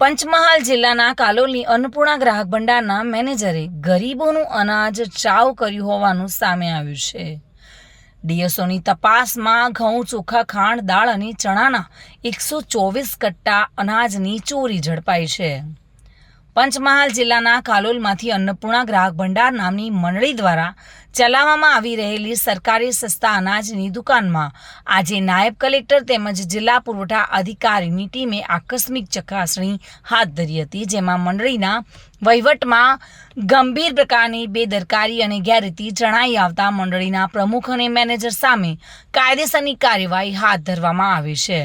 પંચમહાલ જિલ્લાના કાલોલની અન્નપૂર્ણા ગ્રાહક ભંડારના મેનેજરે ગરીબોનું અનાજ ચાવ કર્યું હોવાનું સામે આવ્યું છે। ડીએસઓની તપાસમાં ઘઉં, ચોખા, ખાંડ, દાળ અને ચણાના 124 કટ્ટા અનાજની ચોરી ઝડપાઈ છે। પંચમહાલ જિલ્લાના કાલોલમાંથી અન્નપૂર્ણા ગ્રાહક ભંડાર નામની મંડળી દ્વારા ચલાવવામાં આવી રહેલી સરકારી સસ્તા અનાજની દુકાનમાં આજે નાયબ કલેક્ટર તેમજ જિલ્લા પુરવઠા અધિકારીની ટીમે આકસ્મિક ચકાસણી હાથ ધરી હતી, જેમાં મંડળીના વહીવટમાં ગંભીર પ્રકારની બેદરકારી અને ગેરરીતિ જણાઈ આવતા મંડળીના પ્રમુખ અને મેનેજર સામે કાયદેસરની કાર્યવાહી હાથ ધરવામાં આવી છે।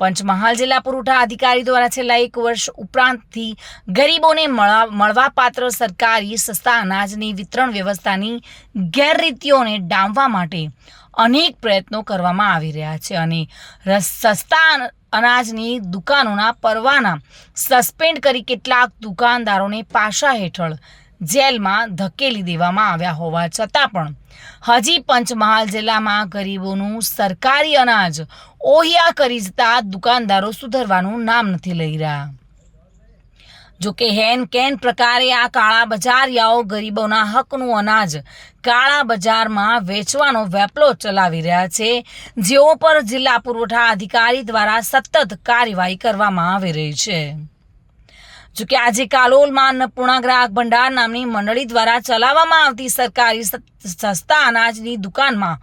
પંચમહાલ જિલ્લા પુરવઠા અધિકારી દ્વારા છેલ્લા 1 વર્ષ ઉપરાંતથી ગરીબોને મળવાપાત્ર સરકારી સસ્તા અનાજની વિતરણ વ્યવસ્થાની ગેરરીતિઓને ડામવા માટે અનેક પ્રયત્નો કરવામાં આવી રહ્યા છે અને સસ્તા અનાજની દુકાનોના પરવાના સસ્પેન્ડ કરી કેટલાક દુકાનદારોને પાસા હેઠળ જેલમાં ધકેલી દેવામાં આવ્યા હોવા છતાં પણ હજી પંચમહાલ જિલ્લામાં ગરીબોનું સરકારી અનાજ ઓહિયા કરી જતા દુકાનદારો સુધરવાનું નામ નથી લઈ રહ્યા। જોકે હેન કેન પ્રકારે આ કાળા બજારિયાઓ ગરીબોના હકનું અનાજ કાળા બજારમાં વેચવાનો વેપલો ચલાવી રહ્યા છે, જેઓ પર જિલ્લા પુરવઠા અધિકારી દ્વારા સતત કાર્યવાહી કરવામાં આવી રહી છે। જોકે આજે કાલોલમાં અન્નપૂર્ણા ગ્રાહક ભંડાર નામની મંડળી દ્વારા ચલાવવામાં આવતી સરકારી સસ્તા અનાજની દુકાનમાં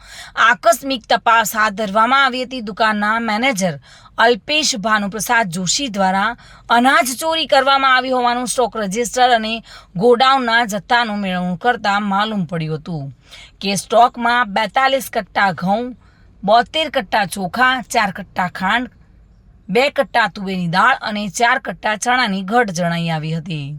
આકસ્મિક તપાસ હાથ ધરવામાં આવી હતી। દુકાનના મેનેજર અલ્પેશ ભાનુપ્રસાદ જોશી દ્વારા અનાજ ચોરી કરવામાં આવી હોવાનું સ્ટોક રજિસ્ટર અને ગોડાઉનના જથ્થાનું મેળવણું કરતા માલુમ પડ્યું હતું કે સ્ટોકમાં 42 કટ્ટા ઘઉં, 72 કટ્ટા ચોખા, 4 કટ્ટા ખાંડ, 2 કટ્ટા તુવેરની દાળ અને 4 કટ્ટા ચણાની ઘટ જણાઈ આવી હતી।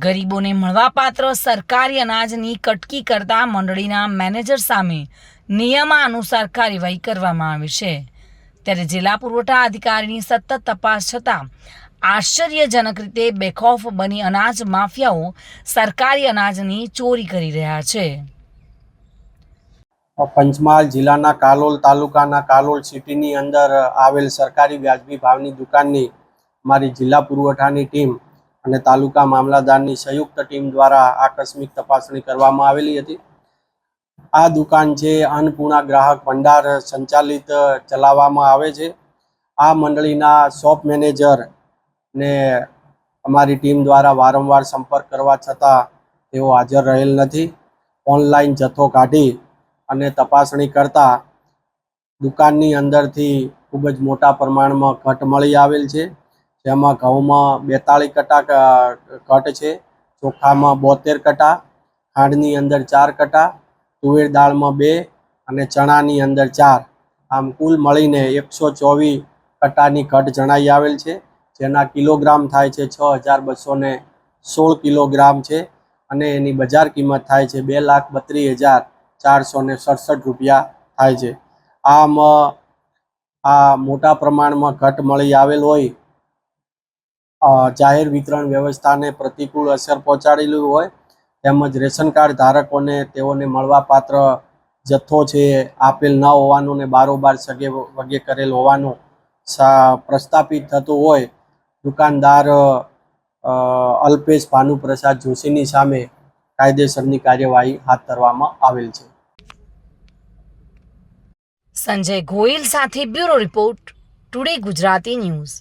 ગરીબોને મળવાપાત્ર સરકારી અનાજની કટકી કરતા મંડળીના મેનેજર સામે નિયમાનુસાર કાર્યવાહી કરવામાં આવી છે। ત્યારે જિલ્લા પુરવઠા અધિકારીની સતત તપાસ છતાં આશ્ચર્યજનક રીતે બેખૌફ બની અનાજ માફિયાઓ સરકારી અનાજની ચોરી કરી રહ્યા છે। પંચમહાલ જિલ્લાના કાલોલ તાલુકાના કાલોલ સિટીની અંદર આવેલ સરકારી વ્યાજબી ભાવની દુકાનની અમારી જિલ્લા પુરવઠાની ટીમ અને તાલુકા મામલતદારની સંયુક્ત ટીમ દ્વારા આકસ્મિક તપાસણી કરવામાં આવેલી હતી। આ દુકાન છે અન્નપૂર્ણા ગ્રાહક ભંડાર સંચાલિત ચલાવવામાં આવે છે। આ મંડળીના શોપ મેનેજર ને અમારી ટીમ દ્વારા વારંવાર સંપર્ક કરવા છતાં તેઓ હાજર રહેલ નથી। ઓનલાઈન જથ્થો કાઢી અને તપાસણી કરતા દુકાનની અંદરથી ખૂબ જ મોટા પ્રમાણમાં ઘટ મળી આવેલ છે, જેમાં ઘઉંમાં 42 કટ્ટા ઘટ છે, ચોખામાં 72 કટ્ટા, ખાંડની અંદર 4 કટ્ટા, તુવેર દાળમાં 2 અને ચણાની અંદર 4, આમ કુલ મળીને 124 કટ્ટાની ઘટ જણાઈ આવેલ છે, જેના કિલોગ્રામ થાય છે 6216 કિલોગ્રામ છે અને એની બજાર કિંમત થાય છે 2,32,467 રૂપિયા થાય છે। આમ આ મોટા પ્રમાણમાં ઘટ મળી આવેલ હોય જાહેર વિતરણ વ્યવસ્થાને પ્રતિકૂળ અસર પહોંચાડેલી હોય તેમજ રેશન કાર્ડ ધારકોને તેઓને મળવાપાત્ર જથ્થો છે આપેલ ન હોવાનું ને બારોબાર સગે વગે કરેલ હોવાનું પ્રસ્થાપિત થતું હોય દુકાનદાર અલ્પેશ ભાનુપ્રસાદ જોશીની સામે કાયદેસરની કાર્યવાહી હાથ ધરવામાં આવેલ છે। સંજય ગોયલ સાથે bureau report, today Gujarati news.